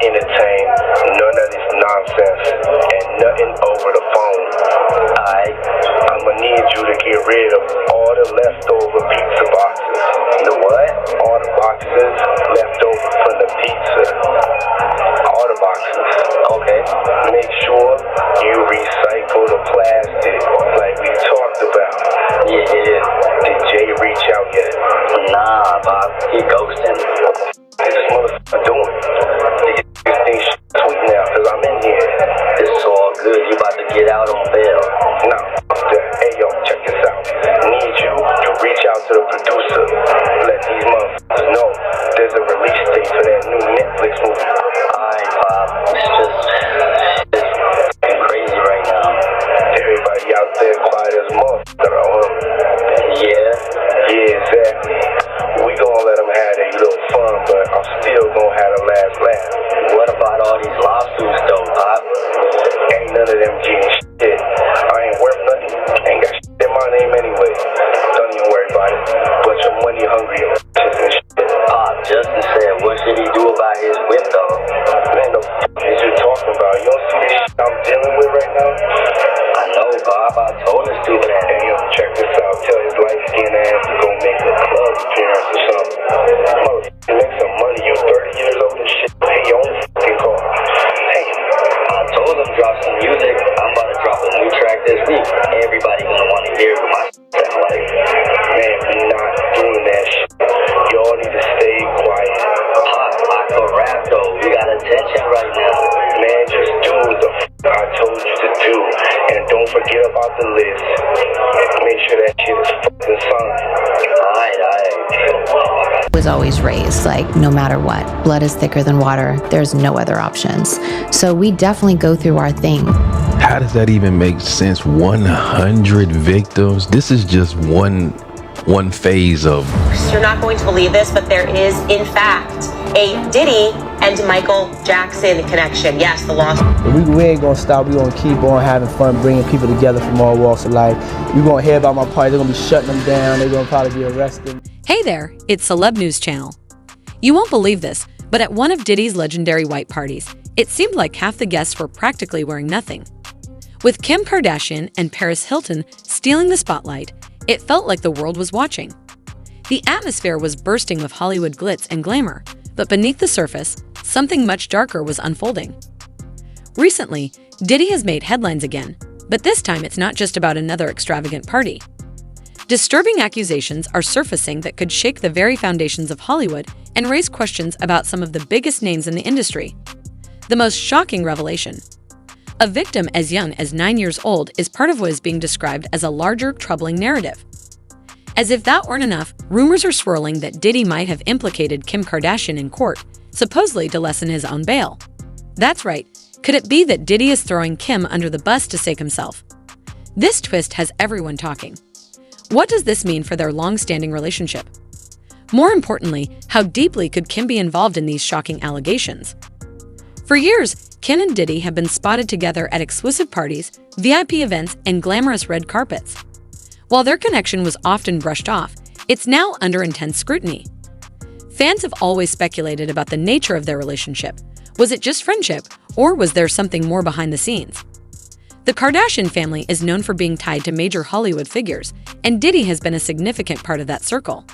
entertain none of this nonsense and nothing over the phone. I'ma need you to get rid of all the leftover pizza boxes. The what? All the boxes left over from the pizza. All the boxes. Okay. Make sure you recycle the plastic like we talked about. Yeah. Did Jay reach out yet? Nah, Bob. He ghosting. What this motherfucker doing? These things sweet now, cause I'm in here. It's all good. You about to get out on bail. Nah, hey yo, check this out. Need you to reach out to the producer. Let these motherfuckers know there's a release date for that new Netflix movie. Alright, Bob. It's crazy right now. Everybody out there quiet as a motherfucker, huh? Yeah, exactly. We gonna let them have their little fun, but I'm still gonna have the last laugh. What about all these lawsuits though, Pop? Ain't none of them getting shit. I ain't worth nothing. Ain't got shit in my name anyway. Don't even worry about it. Bunch of money hungry and shit. Pop, Justin said, what should he do about his whip though? Man, the f*** is you talking about? You don't see this shit I'm dealing with right now? I know, Bob. I told him to that. Hey, yo, check this out. Tell his light-skinned ass to go make a club appearance or something. Motherfucker, make some money. You 30 years old and shit. Pay your own fucking car. Hey, I told him drop some music. I'm about to drop a new track this week. Everybody gonna want to hear what my sound like. Man, we not doing that shit. Y'all need to stay quiet. Pop, I can rap though. We got attention right now. Man, just do what the I told you to do. And don't forget about the list. Make sure that shit is fucking signed. Alright. Was always raised, like, no matter what. Blood is thicker than water. There's no other options. So we definitely go through our thing. How does that even make sense? 100 victims? This is just one phase of... You're not going to believe this, but there is, in fact, a Diddy and Michael Jackson connection. Yes, the loss. We ain't gonna stop. We gonna keep on having fun, bringing people together from all walks of life. We gonna hear about my party. They're gonna be shutting them down. They're gonna probably be arrested. Hey there, it's Celeb News Channel. You won't believe this, but at one of Diddy's legendary white parties, it seemed like half the guests were practically wearing nothing. With Kim Kardashian and Paris Hilton stealing the spotlight, it felt like the world was watching. The atmosphere was bursting with Hollywood glitz and glamour, but beneath the surface, something much darker was unfolding. Recently, Diddy has made headlines again, but this time it's not just about another extravagant party. Disturbing accusations are surfacing that could shake the very foundations of Hollywood and raise questions about some of the biggest names in the industry. The most shocking revelation: a victim as young as 9 years old is part of what is being described as a larger, troubling narrative. As if that weren't enough, rumors are swirling that Diddy might have implicated Kim Kardashian in court, supposedly to lessen his own bail. That's right. Could it be that Diddy is throwing Kim under the bus to save himself? This twist has everyone talking. What does this mean for their long-standing relationship? More importantly, how deeply could Kim be involved in these shocking allegations? For years, Kim and Diddy have been spotted together at exclusive parties, VIP events, and glamorous red carpets. While their connection was often brushed off, it's now under intense scrutiny. Fans have always speculated about the nature of their relationship. Was it just friendship, or was there something more behind the scenes? The Kardashian family is known for being tied to major Hollywood figures, and Diddy has been a significant part of that circle.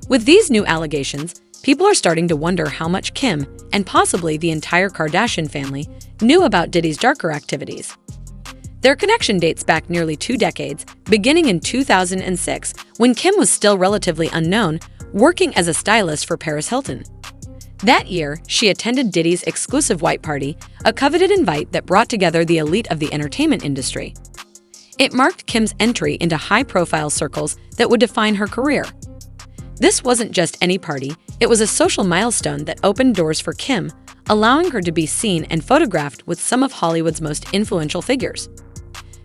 With these new allegations, people are starting to wonder how much Kim, and possibly the entire Kardashian family, knew about Diddy's darker activities. Their connection dates back nearly 2 decades, beginning in 2006, when Kim was still relatively unknown, working as a stylist for Paris Hilton. That year, she attended Diddy's exclusive white party, a coveted invite that brought together the elite of the entertainment industry. It marked Kim's entry into high-profile circles that would define her career. This wasn't just any party, it was a social milestone that opened doors for Kim, allowing her to be seen and photographed with some of Hollywood's most influential figures.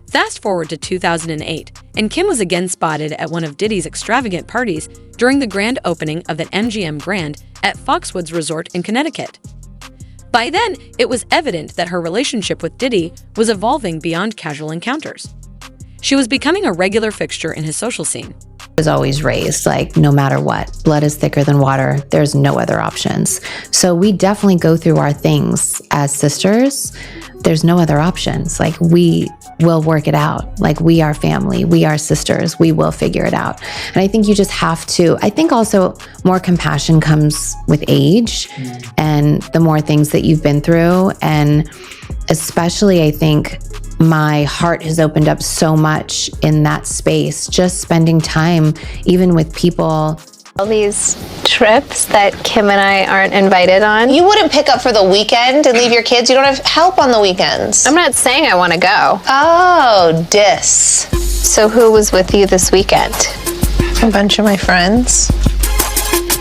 Fast forward to 2008, and Kim was again spotted at one of Diddy's extravagant parties during the grand opening of the MGM Grand at Foxwoods Resort in Connecticut. By then, it was evident that her relationship with Diddy was evolving beyond casual encounters. She was becoming a regular fixture in his social scene. is always raised, like no matter what, blood is thicker than water. There's no other options. So we definitely go through our things as sisters. There's no other options. Like we will work it out. Like we are family, we are sisters, we will figure it out. And I think you just have to, I think also more compassion comes with age and the more things that you've been through. And especially I think my heart has opened up so much in that space, just spending time even with people. All these trips that Kim and I aren't invited on. You wouldn't pick up for the weekend and leave your kids? You don't have help on the weekends. I'm not saying I want to go. Oh, So who was with you this weekend? A bunch of my friends.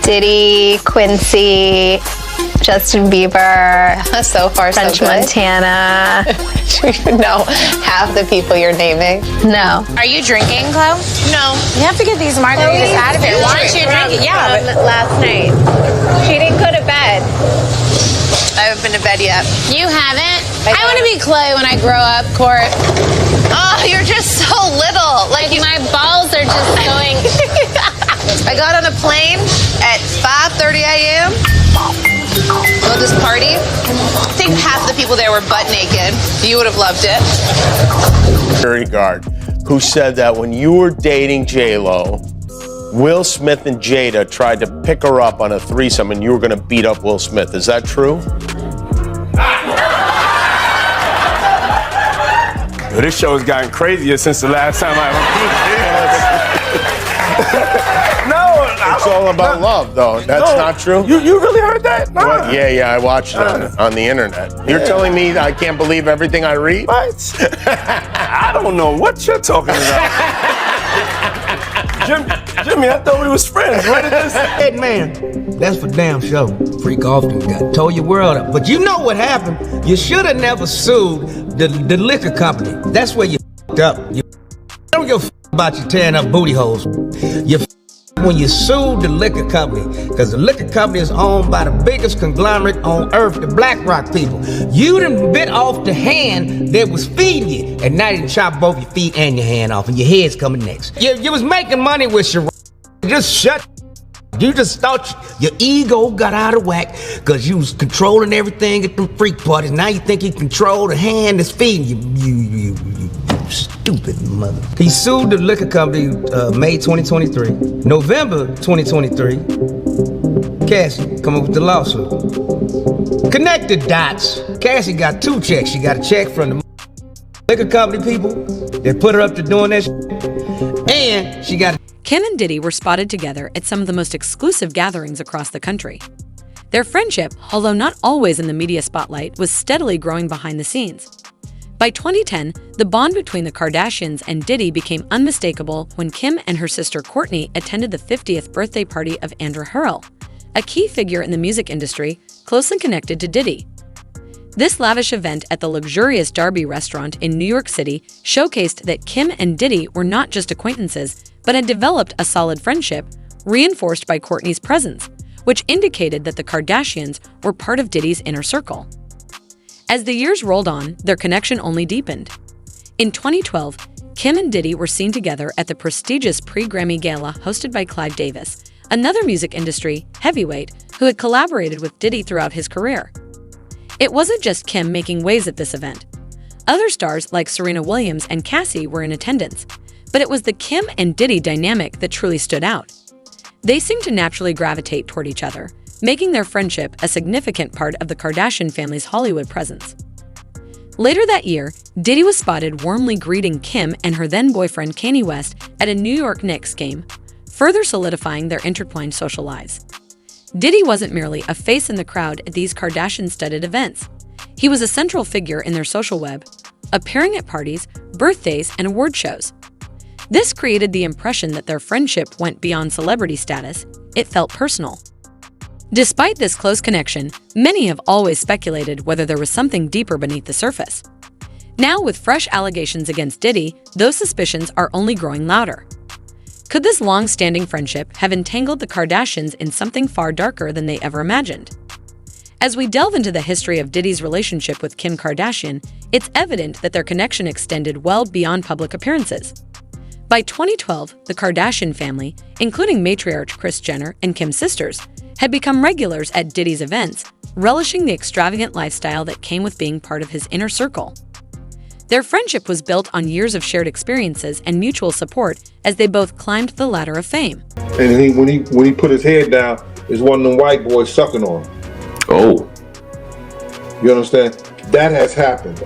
Diddy, Quincy, Justin Bieber, So far, French so good. Montana. You know half the people you're naming. No. Are you drinking, Chloe? No. You have to get these margaritas out of here. Why aren't you drinking? Yeah, but Last night. She didn't go to bed. I haven't been to bed yet. you haven't. I want to be Chloe when I grow up, Court. Oh, you're just so little. Like my balls are just going. I got on a plane at 5:30 a.m. Go to this party. I think half the people there were butt naked. You would have loved it. Security guard who said that when you were dating J-Lo, Will Smith and Jada tried to pick her up on a threesome and you were going to beat up Will Smith. Is that true? This show has gotten crazier since the last time It's all about love, though. That's not true? You really heard that? Nah. What? Yeah, I watched it on the internet. You're telling me I can't believe everything I read? What? I don't know what you're talking about. Jimmy, I thought we was friends. What is this? Hey, man, that's for damn sure. Freak off and got told your world up. But you know what happened? You should have never sued the liquor company. That's where you f***ed up. You don't give a f*** about you tearing up booty holes. You f*** when you sued the liquor company, because the liquor company is owned by the biggest conglomerate on earth, the BlackRock people. You done bit off the hand that was feeding you, and now you done chop both your feet and your hand off, and your head's coming next. You was making money with just shut. You just thought your ego got out of whack because you was controlling everything at them freak parties. Now you think you control the hand that's feeding you. You stupid mother. He sued the liquor company May 2023. November 2023, Cassie come up with the lawsuit. Connect the dots. Cassie got 2 checks. She got a check from the liquor company people that put her up to doing that and she got Kim and Diddy were spotted together at some of the most exclusive gatherings across the country. Their friendship, although not always in the media spotlight, was steadily growing behind the scenes. By 2010, the bond between the Kardashians and Diddy became unmistakable when Kim and her sister Kourtney attended the 50th birthday party of Andrew Hurrell, a key figure in the music industry closely connected to Diddy. This lavish event at the luxurious Darby restaurant in New York City showcased that Kim and Diddy were not just acquaintances, but had developed a solid friendship, reinforced by Kourtney's presence, which indicated that the Kardashians were part of Diddy's inner circle. As the years rolled on, their connection only deepened. In 2012, Kim and Diddy were seen together at the prestigious pre-Grammy Gala hosted by Clive Davis, another music industry heavyweight who had collaborated with Diddy throughout his career. It wasn't just Kim making waves at this event. Other stars like Serena Williams and Cassie were in attendance, but it was the Kim and Diddy dynamic that truly stood out. They seemed to naturally gravitate toward each other, making their friendship a significant part of the Kardashian family's Hollywood presence. Later that year, Diddy was spotted warmly greeting Kim and her then-boyfriend Kanye West at a New York Knicks game, further solidifying their intertwined social lives. Diddy wasn't merely a face in the crowd at these Kardashian-studded events. He was a central figure in their social web, appearing at parties, birthdays, and award shows. This created the impression that their friendship went beyond celebrity status. It felt personal. Despite this close connection, many have always speculated whether there was something deeper beneath the surface. Now, with fresh allegations against Diddy, those suspicions are only growing louder. Could this long-standing friendship have entangled the Kardashians in something far darker than they ever imagined? As we delve into the history of Diddy's relationship with Kim Kardashian, it's evident that their connection extended well beyond public appearances. By 2012, the Kardashian family, including matriarch Kris Jenner and Kim's sisters, had become regulars at Diddy's events, relishing the extravagant lifestyle that came with being part of his inner circle. Their friendship was built on years of shared experiences and mutual support as they both climbed the ladder of fame. And when he put his head down, is one of them white boys sucking on him. Oh. You understand? That has happened.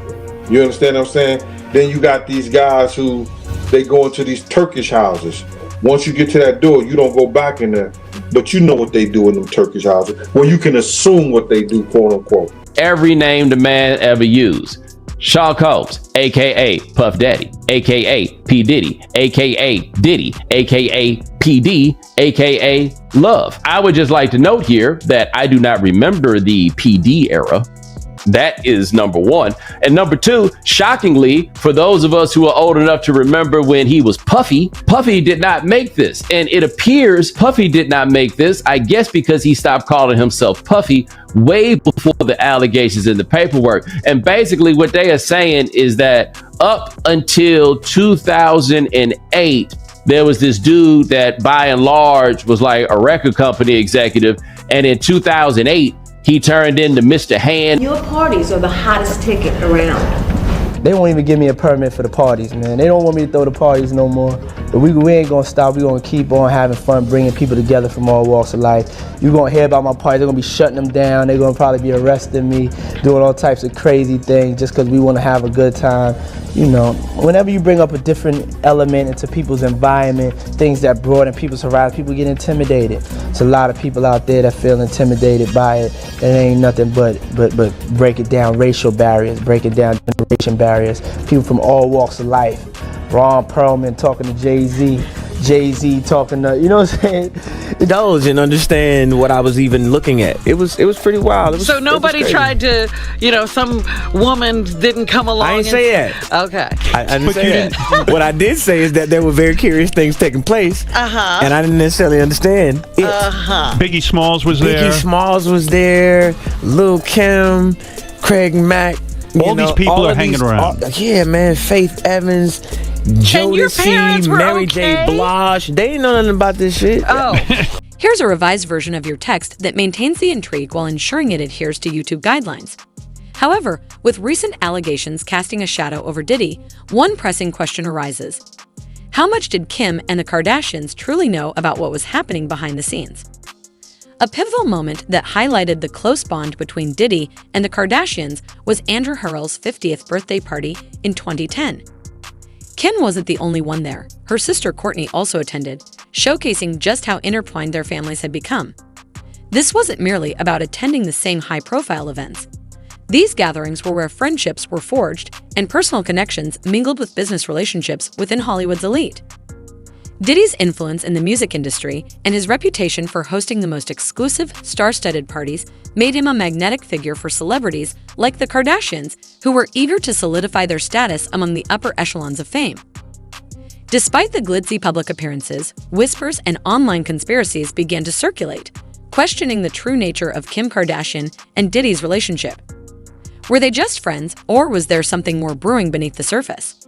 You understand what I'm saying? Then you got these guys who, they go into these Turkish houses. Once you get to that door, you don't go back in there. But you know what they do in them Turkish houses. Well, you can assume what they do, quote unquote. Every name the man ever used. Shockwaves, aka Puff Daddy, aka P. Diddy, aka Diddy, aka PD, aka Love. I would just like to note here that I do not remember the PD era. That is number one. And number two, shockingly, for those of us who are old enough to remember when he was Puffy, Puffy did not make this. And it appears Puffy did not make this, I guess because he stopped calling himself Puffy way before the allegations in the paperwork. And basically what they are saying is that up until 2008, there was this dude that by and large was like a record company executive. And in 2008, he turned into Mr. Hand. Your parties are the hottest ticket around. They won't even give me a permit for the parties, man. They don't want me to throw the parties no more. But we ain't gonna stop. We gonna keep on having fun, bringing people together from all walks of life. You're gonna hear about my parties. They're gonna be shutting them down. They're gonna probably be arresting me, doing all types of crazy things just because we wanna have a good time. You know, whenever you bring up a different element into people's environment, things that broaden people's horizons, people get intimidated. There's a lot of people out there that feel intimidated by it. It ain't nothing but break it down racial barriers, break it down generation barriers. People from all walks of life. Ron Perlman talking to Jay-Z. Jay-Z talking to, you know what I'm saying? Indulge and understand what I was even looking at. It was pretty wild. So nobody tried to, some woman didn't come along. I didn't say that. Okay. I didn't say that. What I did say is that there were very curious things taking place. Uh-huh. And I didn't necessarily understand it. Uh-huh. Biggie Smalls was there. Biggie Smalls was there. Lil' Kim, Craig Mack. All these people are hanging around. Yeah, man. Faith Evans, Jodeci, Mary J. Blige. They ain't know nothing about this shit. Oh. Here's a revised version of your text that maintains the intrigue while ensuring it adheres to YouTube guidelines. However, with recent allegations casting a shadow over Diddy, one pressing question arises. How much did Kim and the Kardashians truly know about what was happening behind the scenes? A pivotal moment that highlighted the close bond between Diddy and the Kardashians was Andrew Hurrell's 50th birthday party in 2010. Kim wasn't the only one there. Her sister Kourtney also attended, showcasing just how intertwined their families had become. This wasn't merely about attending the same high-profile events. These gatherings were where friendships were forged and personal connections mingled with business relationships within Hollywood's elite. Diddy's influence in the music industry and his reputation for hosting the most exclusive, star-studded parties made him a magnetic figure for celebrities like the Kardashians, who were eager to solidify their status among the upper echelons of fame. Despite the glitzy public appearances, whispers and online conspiracies began to circulate, questioning the true nature of Kim Kardashian and Diddy's relationship. Were they just friends, or was there something more brewing beneath the surface?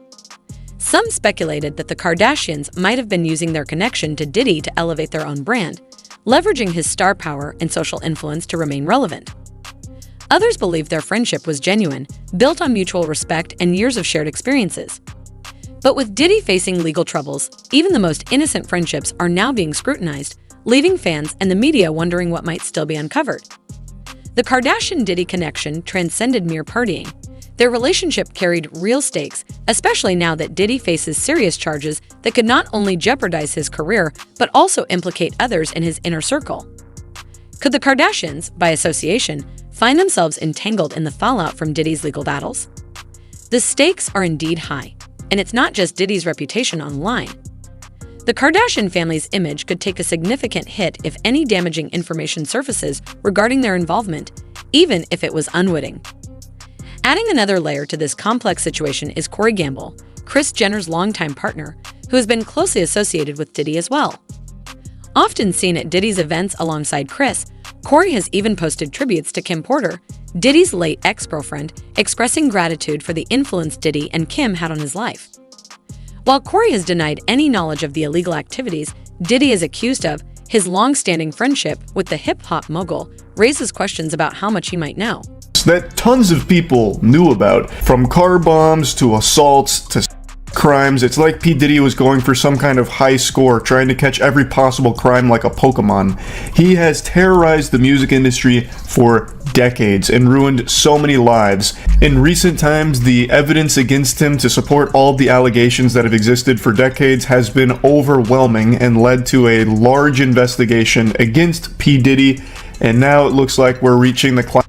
Some speculated that the Kardashians might have been using their connection to Diddy to elevate their own brand, leveraging his star power and social influence to remain relevant. Others believed their friendship was genuine, built on mutual respect and years of shared experiences. But with Diddy facing legal troubles, even the most innocent friendships are now being scrutinized, leaving fans and the media wondering what might still be uncovered. The Kardashian-Diddy connection transcended mere partying. Their relationship carried real stakes, especially now that Diddy faces serious charges that could not only jeopardize his career, but also implicate others in his inner circle. Could the Kardashians, by association, find themselves entangled in the fallout from Diddy's legal battles? The stakes are indeed high, and it's not just Diddy's reputation online. The Kardashian family's image could take a significant hit if any damaging information surfaces regarding their involvement, even if it was unwitting. Adding another layer to this complex situation is Corey Gamble, Kris Jenner's longtime partner, who has been closely associated with Diddy as well. Often seen at Diddy's events alongside Kris, Corey has even posted tributes to Kim Porter, Diddy's late ex-girlfriend, expressing gratitude for the influence Diddy and Kim had on his life. While Corey has denied any knowledge of the illegal activities Diddy is accused of, his long-standing friendship with the hip-hop mogul raises questions about how much he might know. That tons of people knew about, from car bombs to assaults to crimes. It's like P. Diddy was going for some kind of high score, trying to catch every possible crime like a Pokemon. He has terrorized the music industry for decades and ruined so many lives. In recent times, the evidence against him to support all of the allegations that have existed for decades has been overwhelming and led to a large investigation against P. Diddy, and now it looks like we're reaching the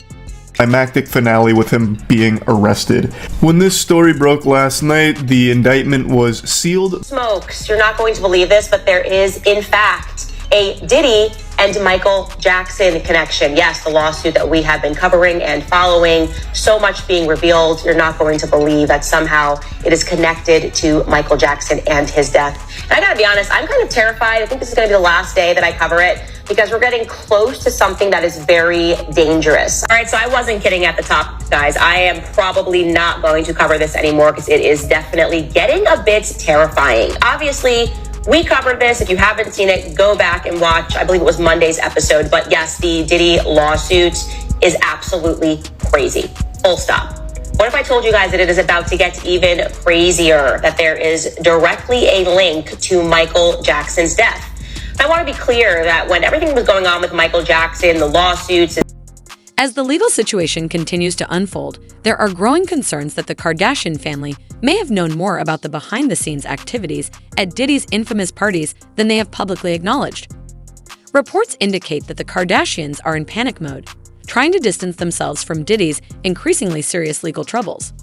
climactic finale with him being arrested. When this story broke last night, the indictment was sealed. Smokes, you're not going to believe this, but there is, in fact, a Diddy and Michael Jackson connection. Yes, the lawsuit that we have been covering and following, so much being revealed, you're not going to believe that somehow it is connected to Michael Jackson and his death. And I gotta be honest, I'm kind of terrified. I think this is gonna be the last day that I cover it, because we're getting close to something that is very dangerous. All right, so I wasn't kidding at the top, guys. I am probably not going to cover this anymore because it is definitely getting a bit terrifying. Obviously, we covered this. If you haven't seen it, go back and watch. I believe it was Monday's episode. But yes, the Diddy lawsuit is absolutely crazy. Full stop. What if I told you guys that it is about to get even crazier, that there is directly a link to Michael Jackson's death? I want to be clear that when everything was going on with Michael Jackson, the lawsuits... As the legal situation continues to unfold, there are growing concerns that the Kardashian family may have known more about the behind-the-scenes activities at Diddy's infamous parties than they have publicly acknowledged. Reports indicate that the Kardashians are in panic mode, trying to distance themselves from Diddy's increasingly serious legal troubles.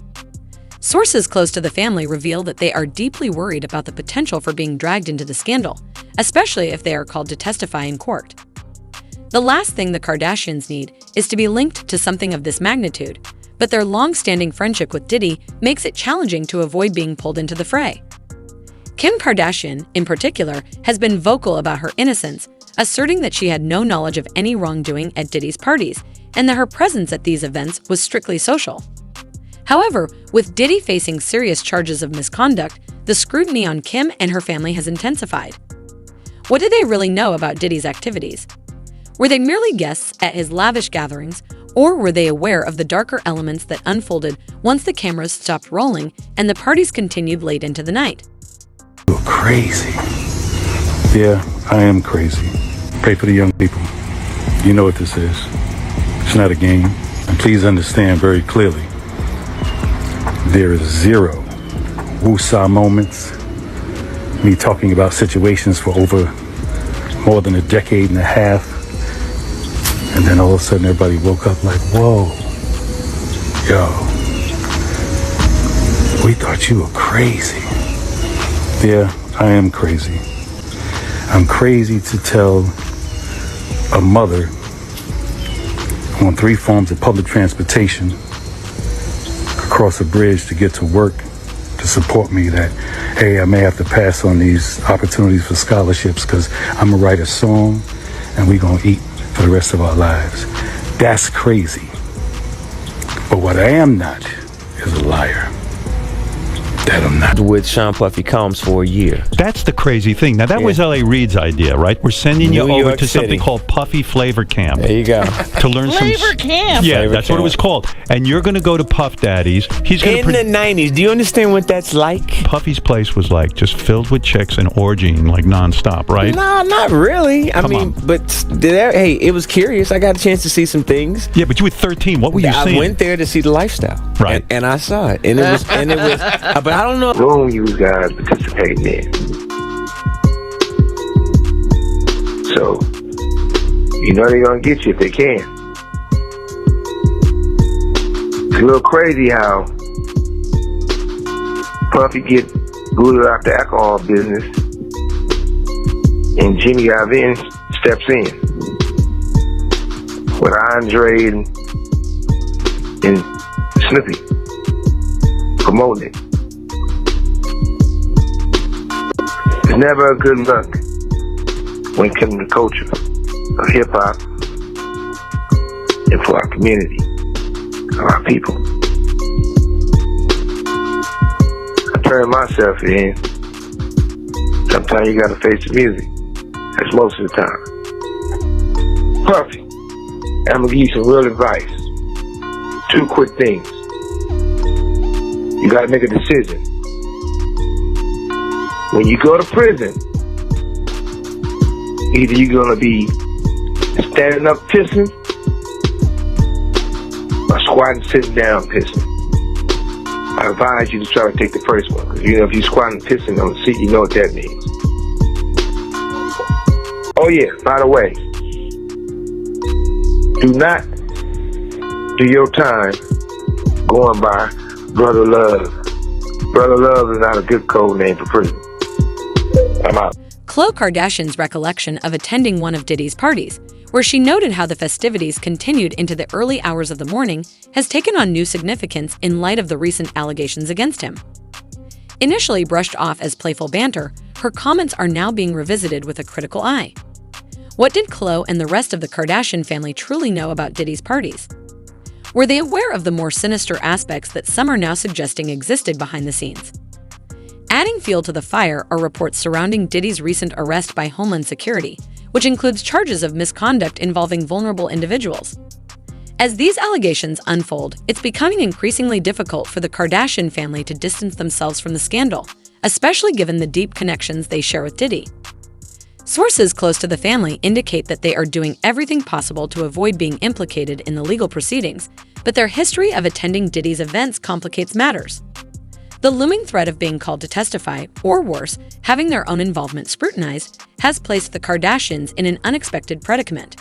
Sources close to the family reveal that they are deeply worried about the potential for being dragged into the scandal, especially if they are called to testify in court. The last thing the Kardashians need is to be linked to something of this magnitude, but their long-standing friendship with Diddy makes it challenging to avoid being pulled into the fray. Kim Kardashian, in particular, has been vocal about her innocence, asserting that she had no knowledge of any wrongdoing at Diddy's parties and that her presence at these events was strictly social. However, with Diddy facing serious charges of misconduct, the scrutiny on Kim and her family has intensified. What did they really know about Diddy's activities? Were they merely guests at his lavish gatherings, or were they aware of the darker elements that unfolded once the cameras stopped rolling and the parties continued late into the night? You're crazy. Yeah, I am crazy. Pray for the young people. You know what this is. It's not a game. And please understand very clearly, there is zero woosah moments, me talking about situations for over more than a decade and a half, and then all of a sudden everybody woke up like, whoa, yo, we thought you were crazy. Yeah, I am crazy. I'm crazy to tell a mother on 3 forms of public transportation across a bridge to get to work to support me that, hey, I may have to pass on these opportunities for scholarships because I'm gonna write a song and we're gonna eat for the rest of our lives. That's crazy. But what I am not is a liar. That I'm not. With Sean Puffy Combs for a year. That's the crazy thing. Now, that was L.A. Reid's idea, right? We're sending you New over York to City. something called Puffy Flavor Camp. There you go. To learn Flavor Camp. Yeah, Flavor that's what Camp. it was called. And you're going to go to Puff Daddy's. He's going In the 90s, do you understand what that's like? Puffy's place was like just filled with chicks and orgying like nonstop, right? No, not really. I mean, but hey, it was curious. I got a chance to see some things. Yeah, but you were 13. What were you seeing? I went there to see the lifestyle. Right. And I saw it. And it was, but I don't know. Room you guys participating in. So, you know they're gonna get you if they can. It's a little crazy how Puffy get booted out the alcohol business and Jimmy Iovine steps in with Andre and Snoopy promoting it. It's never a good look when it comes to the culture of hip-hop and for our community, our people. I turned myself in Sometimes you gotta face the music. That's most of the time. Puffy, I'm gonna give you some real advice. 2 quick things. You gotta make a decision. When you go to prison, either you're gonna be standing up pissing or squatting sitting down pissing. I advise you to try to take the first one, because if you're squatting pissing on the seat, you know what that means. Oh yeah, by the way, do not do your time going by Brother Love. Brother Love is not a good code name for prison. I'm out. Khloe Kardashian's recollection of attending one of Diddy's parties, where she noted how the festivities continued into the early hours of the morning, has taken on new significance in light of the recent allegations against him. Initially brushed off as playful banter, her comments are now being revisited with a critical eye. What did Khloe and the rest of the Kardashian family truly know about Diddy's parties? Were they aware of the more sinister aspects that some are now suggesting existed behind the scenes? Adding fuel to the fire are reports surrounding Diddy's recent arrest by Homeland Security, which includes charges of misconduct involving vulnerable individuals. As these allegations unfold, it's becoming increasingly difficult for the Kardashian family to distance themselves from the scandal, especially given the deep connections they share with Diddy. Sources close to the family indicate that they are doing everything possible to avoid being implicated in the legal proceedings, but their history of attending Diddy's events complicates matters. The looming threat of being called to testify, or worse, having their own involvement scrutinized, has placed the Kardashians in an unexpected predicament.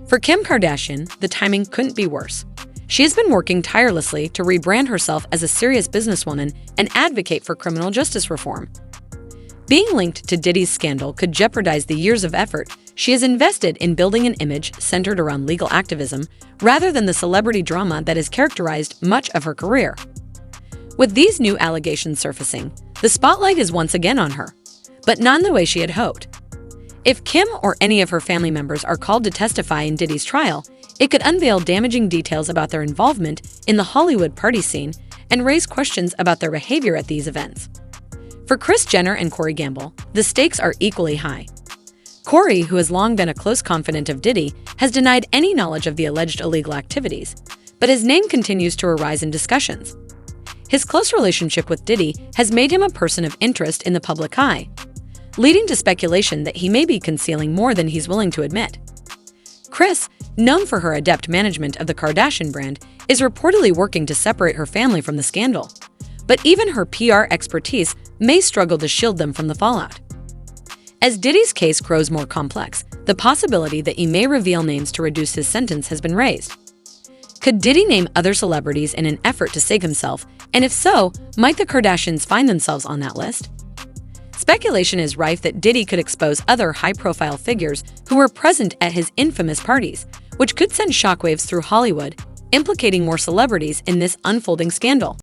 For Kim Kardashian, the timing couldn't be worse. She has been working tirelessly to rebrand herself as a serious businesswoman and advocate for criminal justice reform. Being linked to Diddy's scandal could jeopardize the years of effort she has invested in building an image centered around legal activism rather than the celebrity drama that has characterized much of her career. With these new allegations surfacing, the spotlight is once again on her, but not in the way she had hoped. If Kim or any of her family members are called to testify in Diddy's trial, it could unveil damaging details about their involvement in the Hollywood party scene and raise questions about their behavior at these events. For Kris Jenner and Corey Gamble, the stakes are equally high. Corey, who has long been a close confidant of Diddy, has denied any knowledge of the alleged illegal activities, but his name continues to arise in discussions. His close relationship with Diddy has made him a person of interest in the public eye, leading to speculation that he may be concealing more than he's willing to admit. Kris, known for her adept management of the Kardashian brand, is reportedly working to separate her family from the scandal. But even her PR expertise may struggle to shield them from the fallout. As Diddy's case grows more complex, the possibility that he may reveal names to reduce his sentence has been raised. Could Diddy name other celebrities in an effort to save himself, and if so, might the Kardashians find themselves on that list? Speculation is rife that Diddy could expose other high-profile figures who were present at his infamous parties, which could send shockwaves through Hollywood, implicating more celebrities in this unfolding scandal.